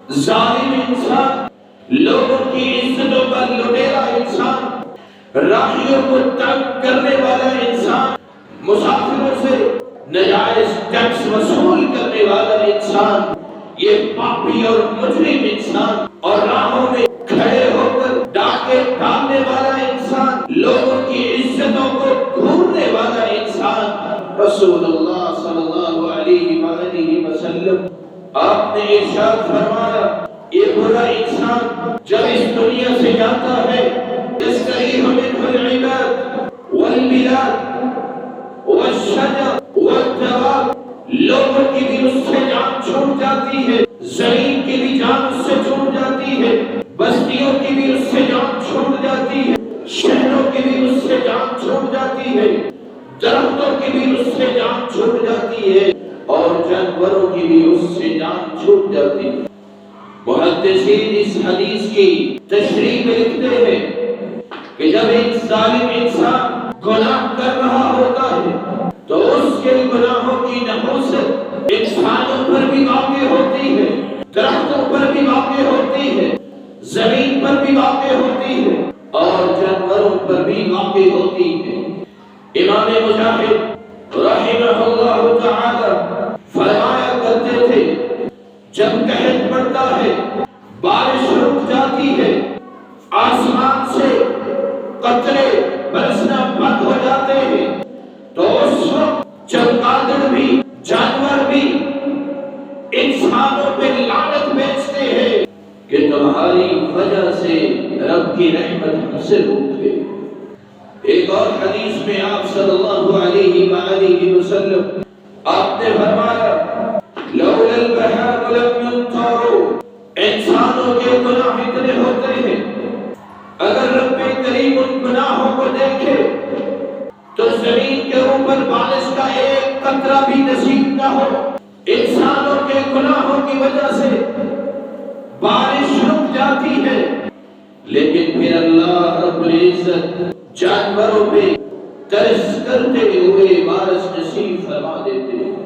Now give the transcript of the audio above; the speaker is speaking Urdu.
ظالم انسان، لوگوں کی عزتوں کا لٹیرا انسان، راہیوں کو تنگ کرنے والا انسان، مسافروں سے ناجائز ٹیکس وصول کرنے والا انسان، یہ پاپی اور مجرم انسان، اور راہوں میں کھڑے ہو کر ڈاکے ڈالنے والا انسان، لوگوں کی عزتوں کو گھورنے والا انسان، رسول اللہ صلی اللہ علیہ وآلہ وسلم آپ نے ارشاد فرمایا یہ برا انسان جب اس دنیا سے جاتا ہے یستریح منہ العباد والبلاد والشجر والدواب، لوگوں کی بھی اس سے جان چھوٹ جاتی ہے، زمین کی بھی جان اس سے چھوٹ جاتی ہے، بستیوں کی بھی اس سے جان چھوٹ جاتی ہے، شہروں کی بھی اس سے جان چھوٹ جاتی ہے، درختوں کی بھی اس سے جان چھوٹ جاتی ہے، اور جانوروں کی بھی اس سے جان چھوٹ جاتی ہے۔ محدثین اس حدیث کی تشریح میں لکھتے ہیں کہ جب ایک ظالم انسان گناہ کر رہا ہوتا ہے تو اس کے گناہوں کی نحوست انسانوں پر بھی واقع ہوتی ہے، درختوں پر بھی واقع ہوتی ہے، زمین پر بھی واقع ہوتی ہے، اور جانوروں پر بھی واقع ہوتی ہے۔ امام مجاہد رحمہ اللہ تعالی فرمایا کرتے تھے جب قحط پڑتا ہے، بارش رک جاتی ہے، آسمان سے قطرے برسنا بند ہو جاتے ہیں، تو اس وقت چمگادڑ بھی جانور بھی انسانوں پہ لعنت بھیجتے ہیں کہ تمہاری وجہ سے رب کی رحمت ہم سے رک گئی۔ ایک اور حدیث میں آپ صلی اللہ علیہ وآلہ وسلم آپ نے فرمایا لولا البهائم لم يمطروا، انسانوں کے گناہ اتنے ہوتے ہیں اگر رب کریم ان گناہوں کو دیکھے تو زمین کے اوپر بارش کا ایک قطرہ بھی نصیب نہ ہو۔ انسانوں کے گناہوں کی وجہ سے بارش رک جاتی ہے، لیکن پھر اللہ رب العزت جانوروں پہ ترس کرتے ہوئے بارش نصیب فرما دیتے ہیں۔